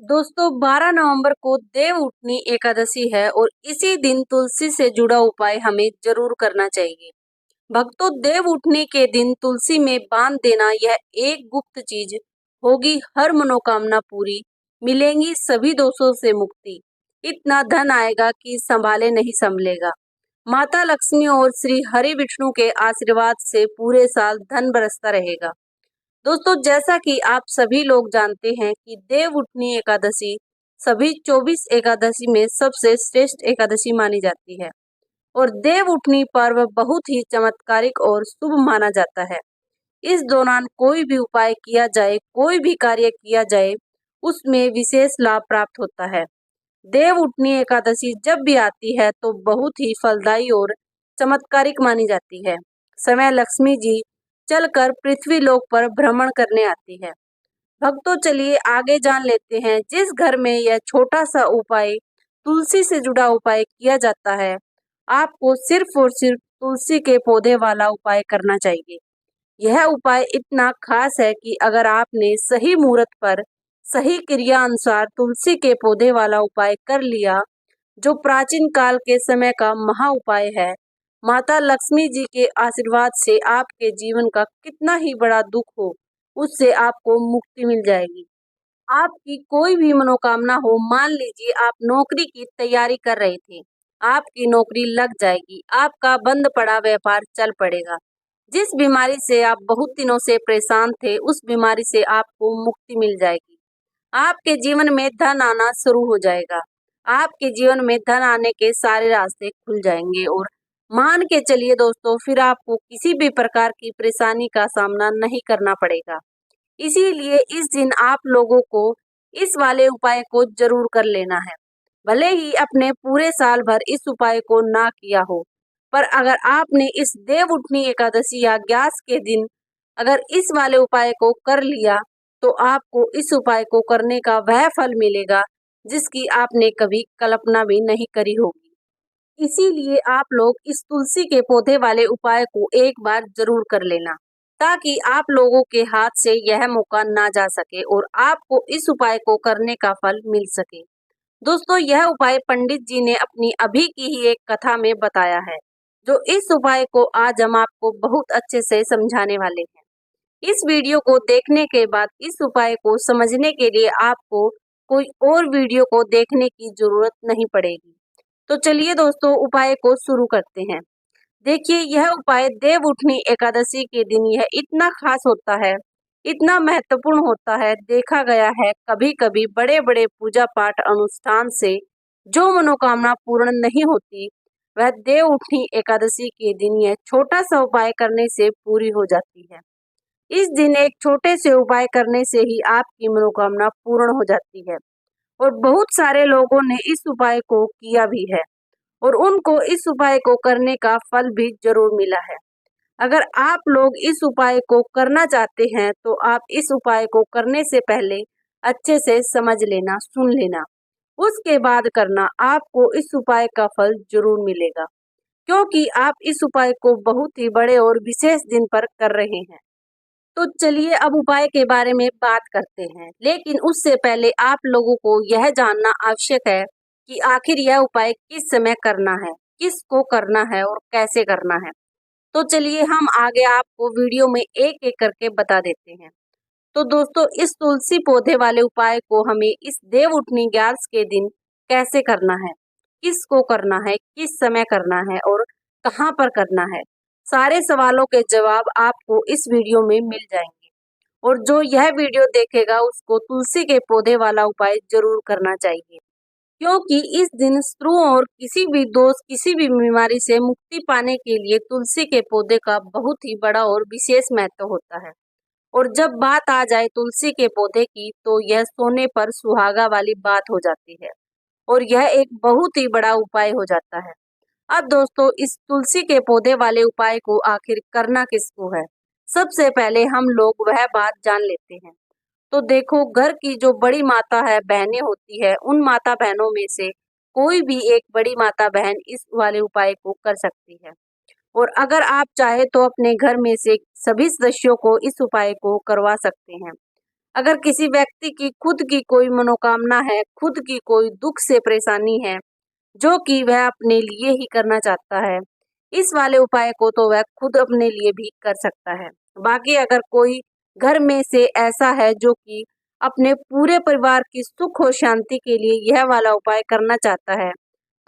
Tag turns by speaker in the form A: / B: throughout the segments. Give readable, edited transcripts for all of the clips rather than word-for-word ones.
A: दोस्तों 12 नवंबर को देव उठनी एकादशी है और इसी दिन तुलसी से जुड़ा उपाय हमें जरूर करना चाहिए। भक्तों, देव उठनी के दिन तुलसी में बांध देना यह एक गुप्त चीज होगी। हर मनोकामना पूरी, मिलेंगी सभी दोषों से मुक्ति, इतना धन आएगा कि संभाले नहीं संभलेगा। माता लक्ष्मी और श्री हरि विष्णु के आशीर्वाद से पूरे साल धन बरसता रहेगा। दोस्तों, जैसा कि आप सभी लोग जानते हैं कि देव उठनी एकादशी सभी 24 एकादशी में सबसे श्रेष्ठ एकादशी मानी जाती है और देव उठनी पर्व बहुत ही चमत्कारिक और शुभ माना जाता है। इस दौरान कोई भी उपाय किया जाए, कोई भी कार्य किया जाए, उसमें विशेष लाभ प्राप्त होता है। देव उठनी एकादशी जब भी आती है तो बहुत ही फलदायी और चमत्कारिक मानी जाती है। समय लक्ष्मी जी चलकर पृथ्वी लोक पर भ्रमण करने आती है। भक्तों, चलिए आगे जान लेते हैं। जिस घर में यह छोटा सा उपाय, तुलसी से जुड़ा उपाय किया जाता है, आपको सिर्फ और सिर्फ तुलसी के पौधे वाला उपाय करना चाहिए। यह उपाय इतना खास है कि अगर आपने सही मुहूर्त पर सही क्रिया अनुसार तुलसी के पौधे वाला उपाय कर लिया, जो प्राचीन काल के समय का महा उपाय है, माता लक्ष्मी जी के आशीर्वाद से आपके जीवन का कितना ही बड़ा दुख हो, उससे आपको मुक्ति मिल जाएगी। आपकी कोई भी मनोकामना हो, मान लीजिए आप नौकरी की तैयारी कर रहे थे, आपकी नौकरी लग जाएगी, आपका बंद पड़ा व्यापार चल पड़ेगा। जिस बीमारी से आप बहुत दिनों से परेशान थे, उस बीमारी से आपको मुक्ति मिल जाएगी। आपके जीवन में धन आना शुरू हो जाएगा। आपके जीवन में धन आने के सारे रास्ते खुल जाएंगे और मान के चलिए दोस्तों, फिर आपको किसी भी प्रकार की परेशानी का सामना नहीं करना पड़ेगा। इसीलिए इस दिन आप लोगों को इस वाले उपाय को जरूर कर लेना है। भले ही अपने पूरे साल भर इस उपाय को ना किया हो, पर अगर आपने इस देव उठनी एकादशी या ग्यारस के दिन अगर इस वाले उपाय को कर लिया, तो आपको इस उपाय को करने का वह फल मिलेगा जिसकी आपने कभी कल्पना भी नहीं करी होगी। इसीलिए आप लोग इस तुलसी के पौधे वाले उपाय को एक बार जरूर कर लेना, ताकि आप लोगों के हाथ से यह मौका ना जा सके और आपको इस उपाय को करने का फल मिल सके। दोस्तों, यह उपाय पंडित जी ने अपनी अभी की ही एक कथा में बताया है, जो इस उपाय को आज हम आपको बहुत अच्छे से समझाने वाले हैं। इस वीडियो को देखने के बाद इस उपाय को समझने के लिए आपको कोई और वीडियो को देखने की जरूरत नहीं पड़ेगी। तो चलिए दोस्तों, उपाय को शुरू करते हैं। देखिए, यह उपाय देव उठनी एकादशी के दिन यह इतना खास होता है, इतना महत्वपूर्ण होता है। देखा गया है कभी कभी बड़े बड़े पूजा पाठ अनुष्ठान से जो मनोकामना पूर्ण नहीं होती, वह देव उठनी एकादशी के दिन यह छोटा सा उपाय करने से पूरी हो जाती है। इस दिन एक छोटे से उपाय करने से ही आपकी मनोकामना पूर्ण हो जाती है और बहुत सारे लोगों ने इस उपाय को किया भी है और उनको इस उपाय को करने का फल भी जरूर मिला है। अगर आप लोग इस उपाय को करना चाहते हैं तो आप इस उपाय को करने से पहले अच्छे से समझ लेना, सुन लेना, उसके बाद करना। आपको इस उपाय का फल जरूर मिलेगा, क्योंकि आप इस उपाय को बहुत ही बड़े और विशेष दिन पर कर रहे हैं। तो चलिए अब उपाय के बारे में बात करते हैं, लेकिन उससे पहले आप लोगों को यह जानना आवश्यक है कि आखिर यह उपाय किस समय करना है, किसको करना है और कैसे करना है। तो चलिए हम आगे आपको वीडियो में एक एक करके बता देते हैं। तो दोस्तों, इस तुलसी पौधे वाले उपाय को हमें इस देव उठनी ग्यारस के दिन कैसे करना है, किसको करना है, किस समय करना है और कहाँ पर करना है, सारे सवालों के जवाब आपको इस वीडियो में मिल जाएंगे। और जो यह वीडियो देखेगा उसको तुलसी के पौधे वाला उपाय जरूर करना चाहिए, क्योंकि इस दिन स्त्रियों और किसी भी दोष, किसी भी बीमारी से मुक्ति पाने के लिए तुलसी के पौधे का बहुत ही बड़ा और विशेष महत्व होता है। और जब बात आ जाए तुलसी के पौधे की, तो यह सोने पर सुहागा वाली बात हो जाती है और यह एक बहुत ही बड़ा उपाय हो जाता है। अब दोस्तों, इस तुलसी के पौधे वाले उपाय को आखिर करना किसको है, सबसे पहले हम लोग वह बात जान लेते हैं। तो देखो, घर की जो बड़ी माता है, बहनें होती है, उन माता बहनों में से कोई भी एक बड़ी माता बहन इस वाले उपाय को कर सकती है। और अगर आप चाहे तो अपने घर में से सभी सदस्यों को इस उपाय को करवा सकते हैं। अगर किसी व्यक्ति की खुद की कोई मनोकामना है, खुद की कोई दुख से परेशानी है, जो कि वह अपने लिए ही करना चाहता है, इस वाले उपाय को तो वह खुद अपने लिए भी कर सकता है। बाकी अगर कोई घर में से ऐसा है जो कि अपने पूरे परिवार की सुख और शांति के लिए यह वाला उपाय करना चाहता है,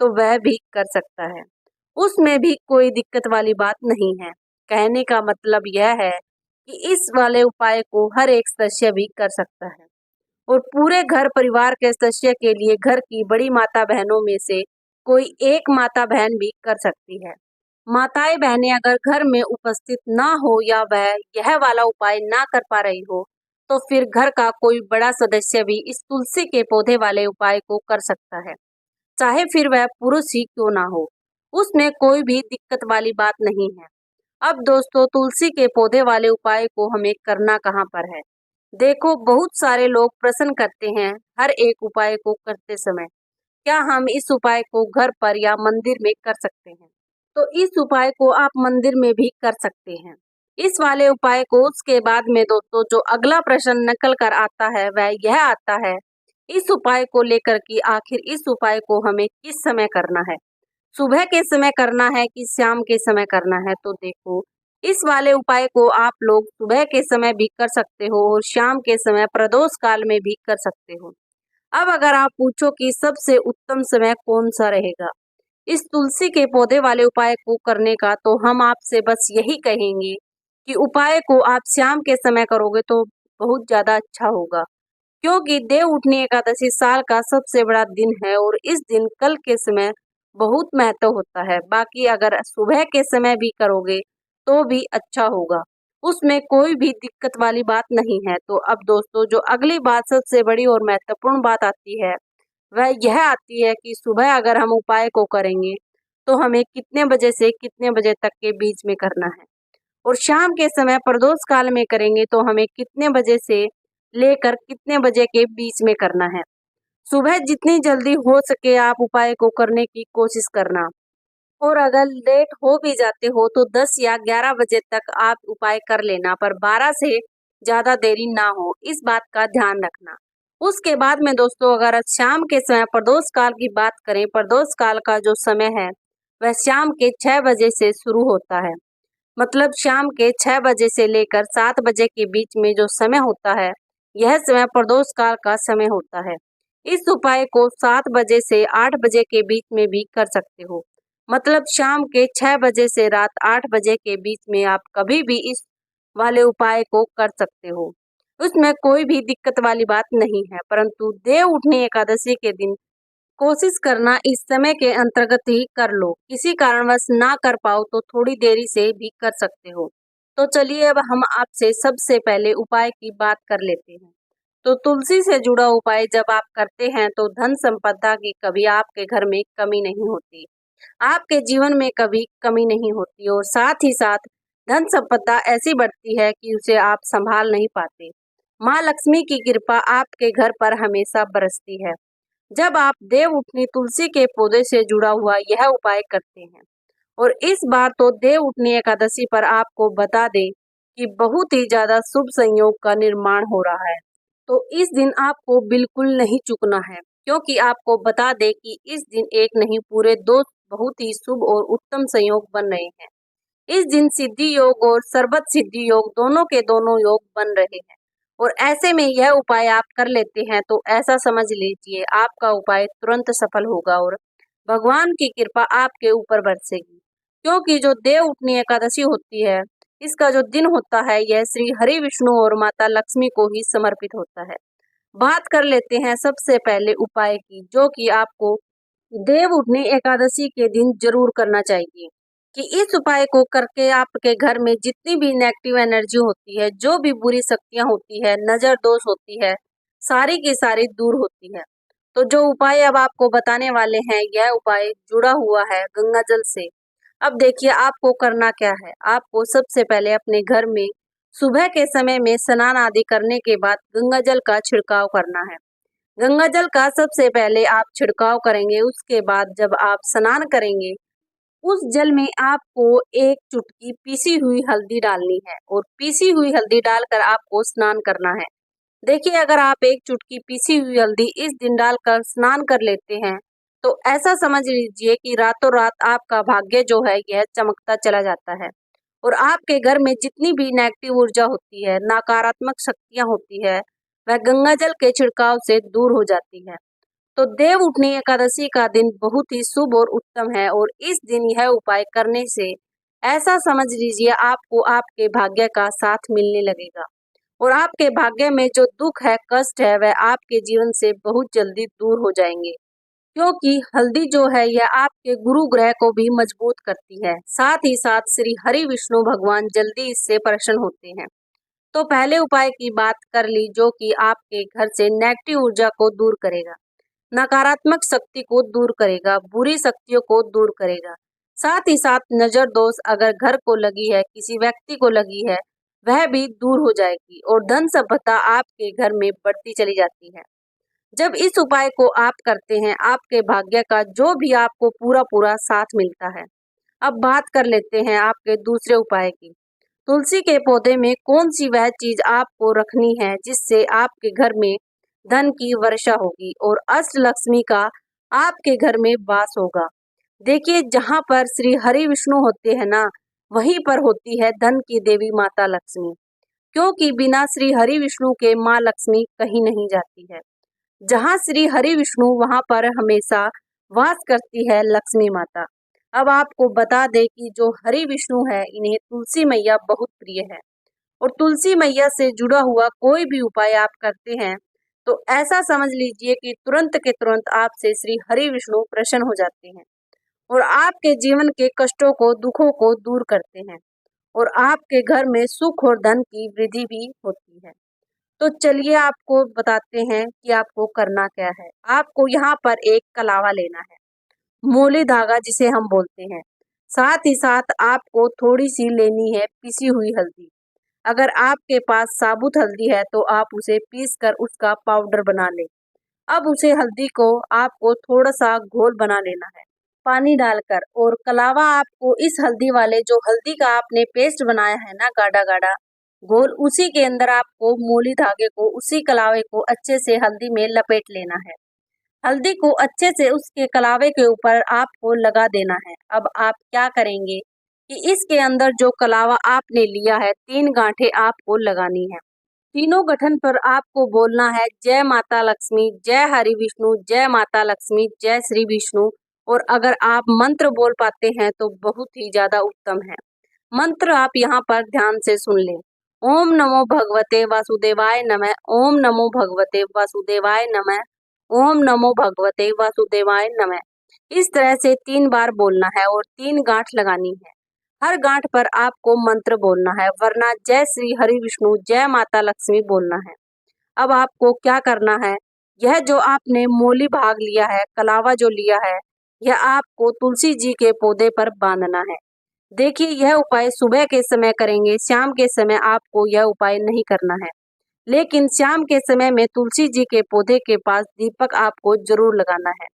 A: तो वह भी कर सकता है। उसमें भी कोई दिक्कत वाली बात नहीं है। कहने का मतलब यह है कि इस वाले उपाय को हर एक सदस्य भी कर सकता है और पूरे घर परिवार के सदस्य के लिए घर की बड़ी माता बहनों में से कोई एक माता बहन भी कर सकती है। माताएं बहनें अगर घर में उपस्थित ना हो या वह यह वाला उपाय ना कर पा रही हो, तो फिर घर का कोई बड़ा सदस्य भी इस तुलसी के पौधे वाले उपाय को कर सकता है, चाहे फिर वह पुरुष ही क्यों ना हो। उसमें कोई भी दिक्कत वाली बात नहीं है। अब दोस्तों, तुलसी के पौधे वाले उपाय को हमें करना कहाँ पर है? देखो, बहुत सारे लोग प्रश्न करते हैं हर एक उपाय को करते समय, क्या हम इस उपाय को घर पर या मंदिर में कर सकते हैं? तो इस उपाय को आप मंदिर में भी कर सकते हैं। इस वाले उपाय को उसके बाद में दोस्तों जो अगला प्रश्न निकल कर आता है वह यह आता है, इस उपाय को लेकर कि आखिर इस उपाय को हमें किस समय करना है? सुबह के समय करना है कि शाम के समय करना है? तो देखो, इस वाले उपाय को आप लोग सुबह के समय भी कर सकते हो और शाम के समय प्रदोष काल में भी कर सकते हो। अब अगर आप पूछो कि सबसे उत्तम समय कौन सा रहेगा इस तुलसी के पौधे वाले उपाय को करने का, तो हम आपसे बस यही कहेंगे कि उपाय को आप शाम के समय करोगे तो बहुत ज्यादा अच्छा होगा, क्योंकि देव उठनी एकादशी साल का सबसे बड़ा दिन है और इस दिन कल के समय बहुत महत्व होता है। बाकी अगर सुबह के समय भी करोगे तो भी अच्छा होगा, उसमें कोई भी दिक्कत वाली बात नहीं है। तो अब दोस्तों जो अगली बात सबसे बड़ी और महत्वपूर्ण बात आती है वह यह आती है कि सुबह अगर हम उपाय को करेंगे तो हमें कितने बजे से कितने बजे तक के बीच में करना है और शाम के समय प्रदोष काल में करेंगे तो हमें कितने बजे से लेकर कितने बजे के बीच में करना है। सुबह जितनी जल्दी हो सके आप उपाय को करने की कोशिश करना और अगर लेट हो भी जाते हो तो 10 या 11 बजे तक आप उपाय कर लेना, पर 12 से ज्यादा देरी ना हो, इस बात का ध्यान रखना। उसके बाद में दोस्तों अगर शाम के समय प्रदोष काल की बात करें, प्रदोष काल का जो समय है वह शाम के 6 बजे से शुरू होता है। मतलब शाम के 6 बजे से लेकर 7 बजे के बीच में जो समय होता है, यह समय प्रदोष काल का समय होता है। इस उपाय को 7 बजे से 8 बजे के बीच में भी कर सकते हो। मतलब शाम के 6 बजे से रात 8 बजे के बीच में आप कभी भी इस वाले उपाय को कर सकते हो। उसमें कोई भी दिक्कत वाली बात नहीं है, परंतु देव उठनी एकादशी के दिन कोशिश करना इस समय के अंतर्गत ही कर लो। किसी कारणवश ना कर पाओ तो थोड़ी देरी से भी कर सकते हो। तो चलिए अब हम आपसे सबसे पहले उपाय की बात कर लेते हैं। तो तुलसी से जुड़ा उपाय जब आप करते हैं तो धन संपदा की कभी आपके घर में कमी नहीं होती, आपके जीवन में कभी कमी नहीं होती और साथ ही साथ धन संपदा ऐसी बढ़ती है कि उसे आप संभाल नहीं पाते। माँ लक्ष्मी की कृपा आपके घर पर हमेशा बरसती है जब आप देव उठनी तुलसी के पौधे से जुड़ा हुआ यह उपाय करते हैं। और इस बार तो देव उठनी एकादशी पर आपको बता दें कि बहुत ही ज्यादा शुभ संयोग का निर्माण हो रहा है, तो इस दिन आपको बिल्कुल नहीं चूकना है, क्योंकि आपको बता दें कि इस दिन एक नहीं पूरे दो बहुत ही शुभ और उत्तम संयोग बन रहे हैं। इस दिन सिद्धि योग और सर्वत सिद्धि योग दोनों के दोनों योग बन रहे हैं और ऐसे में यह उपाय आप कर लेते हैं तो ऐसा समझ लीजिए आपका उपाय तुरंत सफल होगा और भगवान की कृपा आपके ऊपर बरसेगी, क्योंकि जो देव उठनी एकादशी होती है इसका जो दिन होता है यह श्री हरि विष्णु और माता लक्ष्मी को ही समर्पित होता है। बात कर लेते हैं सबसे पहले उपाय की, जो कि आपको देव उठनी एकादशी के दिन जरूर करना चाहिए। कि इस उपाय को करके आपके घर में जितनी भी नेगेटिव एनर्जी होती है, जो भी बुरी शक्तियां होती है, नजर दोष होती है, सारी की सारी दूर होती है। तो जो उपाय अब आपको बताने वाले हैं यह उपाय जुड़ा हुआ है गंगा जल से। अब देखिए आपको करना क्या है। आपको सबसे पहले अपने घर में सुबह के समय में स्नान आदि करने के बाद गंगा जल का छिड़काव करना है। गंगा जल का सबसे पहले आप छिड़काव करेंगे, उसके बाद जब आप स्नान करेंगे उस जल में आपको एक चुटकी पीसी हुई हल्दी डालनी है और पीसी हुई हल्दी डालकर आपको स्नान करना है। देखिए, अगर आप एक चुटकी पीसी हुई हल्दी इस दिन डालकर स्नान कर लेते हैं, तो ऐसा समझ लीजिए कि रातों रात आपका भाग्य जो है यह चमकता चला जाता है और आपके घर में जितनी भी नेगेटिव ऊर्जा होती है, नकारात्मक शक्तियाँ होती है, वह गंगा जल के छिड़काव से दूर हो जाती है। तो देव उठनी एकादशी का दिन बहुत ही शुभ और उत्तम है और इस दिन यह उपाय करने से ऐसा समझ लीजिए आपको आपके भाग्य का साथ मिलने लगेगा और आपके भाग्य में जो दुख है, कष्ट है, वह आपके जीवन से बहुत जल्दी दूर हो जाएंगे। क्योंकि हल्दी जो है यह आपके गुरु ग्रह को भी मजबूत करती है। साथ ही साथ श्री हरि विष्णु भगवान जल्दी इससे प्रसन्न होते हैं। तो पहले उपाय की बात कर ली, जो कि आपके घर से नेगेटिव ऊर्जा को दूर करेगा, नकारात्मक शक्ति को दूर करेगा, बुरी शक्तियों को दूर करेगा। साथ ही साथ नजर दोष अगर घर को लगी है, किसी व्यक्ति को लगी है, वह भी दूर हो जाएगी और धन संपदा आपके घर में बढ़ती चली जाती है। जब इस उपाय को आप करते हैं, आपके भाग्य का जो भी आपको पूरा पूरा साथ मिलता है। अब बात कर लेते हैं आपके दूसरे उपाय की। तुलसी के पौधे में कौन सी वह चीज आपको रखनी है जिससे आपके घर में धन की वर्षा होगी और अष्ट लक्ष्मी का आपके घर में वास होगा। देखिए, जहाँ पर श्री हरि विष्णु होते हैं ना, वहीं पर होती है धन की देवी माता लक्ष्मी। क्योंकि बिना श्री हरि विष्णु के माँ लक्ष्मी कहीं नहीं जाती है। जहाँ श्री हरि विष्णु वहां पर हमेशा वास करती है लक्ष्मी माता। अब आपको बता दें कि जो हरि विष्णु है, इन्हें तुलसी मैया बहुत प्रिय है और तुलसी मैया से जुड़ा हुआ कोई भी उपाय आप करते हैं, तो ऐसा समझ लीजिए कि तुरंत के तुरंत आपसे श्री हरि विष्णु प्रसन्न हो जाते हैं और आपके जीवन के कष्टों को, दुखों को दूर करते हैं और आपके घर में सुख और धन की वृद्धि भी होती है। तो चलिए आपको बताते हैं कि आपको करना क्या है। आपको यहाँ पर एक कलावा लेना है, मूली धागा जिसे हम बोलते हैं। साथ ही साथ आपको थोड़ी सी लेनी है पिसी हुई हल्दी। अगर आपके पास साबुत हल्दी है तो आप उसे पीस कर उसका पाउडर बना लें। अब उसे हल्दी को आपको थोड़ा सा घोल बना लेना है पानी डालकर, और कलावा आपको इस हल्दी वाले जो हल्दी का आपने पेस्ट बनाया है ना, गाढ़ा गाढ़ा घोल, उसी के अंदर आपको मूली धागे को, उसी कलावे को अच्छे से हल्दी में लपेट लेना है। हल्दी को अच्छे से उसके कलावे के ऊपर आपको लगा देना है। अब आप क्या करेंगे कि इसके अंदर जो कलावा आपने लिया है, 3 गांठें आपको लगानी है। तीनों गठन पर आपको बोलना है जय माता लक्ष्मी, जय हरि विष्णु, जय माता लक्ष्मी, जय श्री विष्णु। और अगर आप मंत्र बोल पाते हैं तो बहुत ही ज्यादा उत्तम है। मंत्र आप यहाँ पर ध्यान से सुन लें। ओम नमो भगवते वासुदेवाय नमः, ओम नमो भगवते वासुदेवाय नमः, ओम नमो भगवते वासुदेवाय नमः। इस तरह से 3 बार बोलना है और 3 गांठ लगानी है। हर गांठ पर आपको मंत्र बोलना है, वरना जय श्री हरि विष्णु, जय माता लक्ष्मी बोलना है। अब आपको क्या करना है, यह जो आपने मोली भाग लिया है, कलावा जो लिया है, यह आपको तुलसी जी के पौधे पर बांधना है। देखिए, यह उपाय सुबह के समय करेंगे, शाम के समय आपको यह उपाय नहीं करना है। लेकिन शाम के समय में तुलसी जी के पौधे के पास दीपक आपको जरूर लगाना है।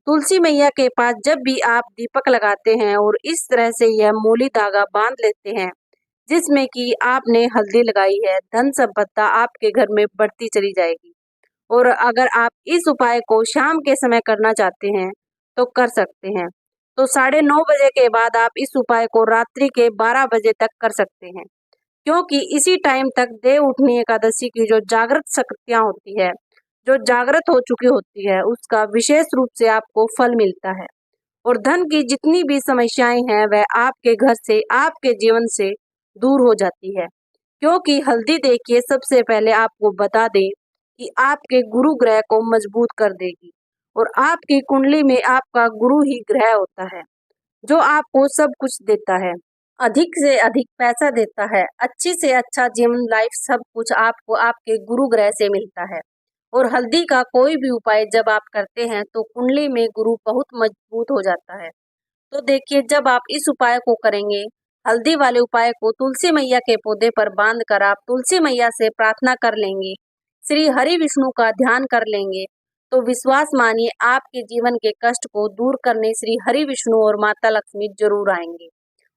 A: तुलसी मैया के पास जब भी आप दीपक लगाते हैं और इस तरह से यह मूली धागा बांध लेते हैं जिसमें कि आपने हल्दी लगाई है, धन संपदा आपके घर में बढ़ती चली जाएगी। और अगर आप इस उपाय को शाम के समय करना चाहते हैं तो कर सकते हैं। तो 9:30 बजे के बाद आप इस उपाय को रात्रि के 12 बजे तक कर सकते हैं, क्योंकि इसी टाइम तक देव उठनी एकादशी की जो जागृत शक्तियां होती है, जो जागृत हो चुकी होती है, उसका विशेष रूप से आपको फल मिलता है और धन की जितनी भी समस्याएं हैं वह आपके घर से, आपके जीवन से दूर हो जाती है। क्योंकि हल्दी देखिए, सबसे पहले आपको बता दें कि आपके गुरु ग्रह को मजबूत कर देगी और आपकी कुंडली में आपका गुरु ही ग्रह होता है जो आपको सब कुछ देता है, अधिक से अधिक पैसा देता है, अच्छी से अच्छा जीवन, लाइफ, सब कुछ आपको आपके गुरु ग्रह से मिलता है। और हल्दी का कोई भी उपाय जब आप करते हैं तो कुंडली में गुरु बहुत मजबूत हो जाता है। तो देखिए, जब आप इस उपाय को करेंगे, हल्दी वाले उपाय को तुलसी मैया के पौधे पर बांध कर आप तुलसी मैया से प्रार्थना कर लेंगे, श्री हरि विष्णु का ध्यान कर लेंगे, तो विश्वास मानिए आपके जीवन के कष्ट को दूर करने श्री हरि विष्णु और माता लक्ष्मी जरूर आएंगे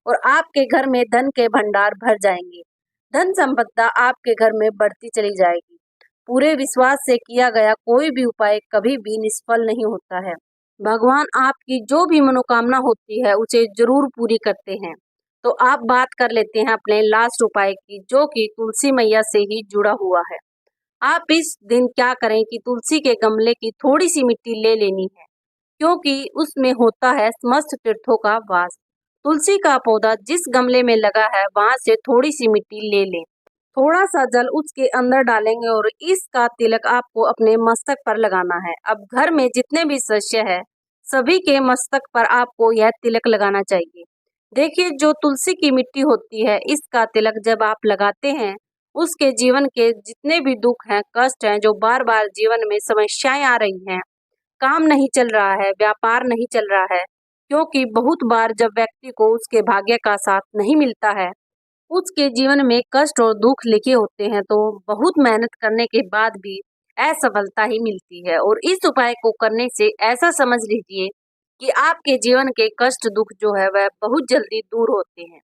A: और आपके घर में धन के भंडार भर जाएंगे। धन संपदा आपके घर में बढ़ती चली जाएगी। पूरे विश्वास से किया गया कोई भी उपाय कभी भी निष्फल नहीं होता है। भगवान आपकी जो भी मनोकामना होती है उसे जरूर पूरी करते हैं। तो आप बात कर लेते हैं अपने लास्ट उपाय की, जो कि तुलसी मैया से ही जुड़ा हुआ है। आप इस दिन क्या करें कि तुलसी के गमले की थोड़ी सी मिट्टी ले लेनी है, क्योंकि उसमें होता है समस्त तीर्थों का वास। तुलसी का पौधा जिस गमले में लगा है वहां से थोड़ी सी मिट्टी ले लें, थोड़ा सा जल उसके अंदर डालेंगे और इसका तिलक आपको अपने मस्तक पर लगाना है। अब घर में जितने भी सदस्य है सभी के मस्तक पर आपको यह तिलक लगाना चाहिए। देखिए, जो तुलसी की मिट्टी होती है इसका तिलक जब आप लगाते हैं, उसके जीवन के जितने भी दुख हैं, कष्ट हैं, जो बार बार जीवन में समस्याएं आ रही हैं, काम नहीं चल रहा है, व्यापार नहीं चल रहा है, क्योंकि बहुत बार जब व्यक्ति को उसके भाग्य का साथ नहीं मिलता है, उसके जीवन में कष्ट और दुख लिखे होते हैं, तो बहुत मेहनत करने के बाद भी असफलता ही मिलती है। और इस उपाय को करने से ऐसा समझ लीजिए कि आपके जीवन के कष्ट दुख जो है वह बहुत जल्दी दूर होते हैं।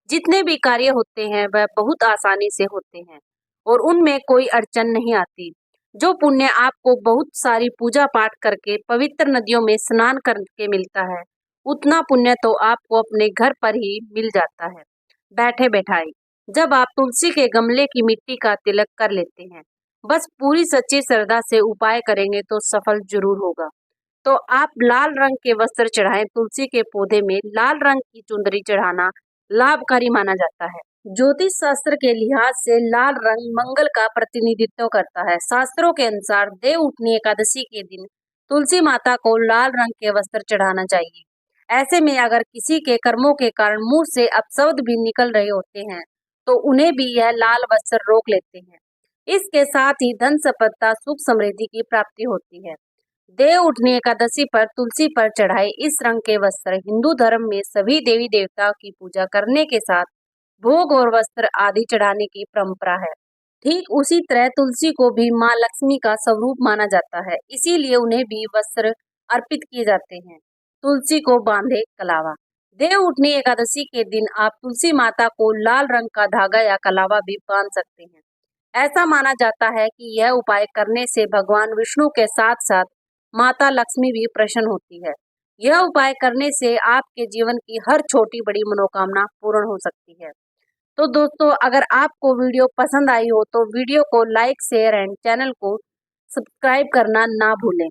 A: जितने भी कार्य होते हैं वह बहुत आसानी से होते हैं और उनमें कोई अड़चन नहीं आती। जो पुण्य आपको बहुत सारी पूजा पाठ करके पवित्र नदियों में स्नान करके मिलता है, उतना पुण्य तो आपको अपने घर पर ही मिल जाता है, बैठे बैठाए। जब आप तुलसी के गमले की मिट्टी का तिलक कर लेते हैं, बस पूरी सच्ची श्रद्धा से उपाय करेंगे तो सफल जरूर होगा। तो आप लाल रंग के वस्त्र चढ़ाएं। तुलसी के पौधे में लाल रंग की चुंदरी चढ़ाना लाभकारी माना जाता है। ज्योतिष शास्त्र के लिहाज से लाल रंग मंगल का प्रतिनिधित्व करता है। शास्त्रों के अनुसार देव उठनी एकादशी के दिन तुलसी माता को लाल रंग के वस्त्र चढ़ाना चाहिए। ऐसे में अगर किसी के कर्मों के कारण मुंह से अपशब्द भी निकल रहे होते हैं तो उन्हें भी यह लाल वस्त्र रोक लेते हैं। इसके साथ ही धन संपदा सुख समृद्धि की प्राप्ति होती है। देव उठनी एकादशी पर तुलसी पर चढ़ाए इस रंग के वस्त्र हिंदू धर्म में सभी देवी देवताओं की पूजा करने के साथ भोग और वस्त्र आदि चढ़ाने की परंपरा है। ठीक उसी तरह तुलसी को भी माँ लक्ष्मी का स्वरूप माना जाता है, इसीलिए उन्हें भी वस्त्र अर्पित किए जाते हैं। तुलसी को बांधे कलावा। देव उठनी एकादशी के दिन आप तुलसी माता को लाल रंग का धागा या कलावा भी बांध सकते हैं। ऐसा माना जाता है कि यह उपाय करने से भगवान विष्णु के साथ साथ माता लक्ष्मी भी प्रसन्न होती है। यह उपाय करने से आपके जीवन की हर छोटी बड़ी मनोकामना पूर्ण हो सकती है। तो दोस्तों, अगर आपको वीडियो पसंद आई हो तो वीडियो को लाइक शेयर एंड चैनल को सब्सक्राइब करना ना भूलें।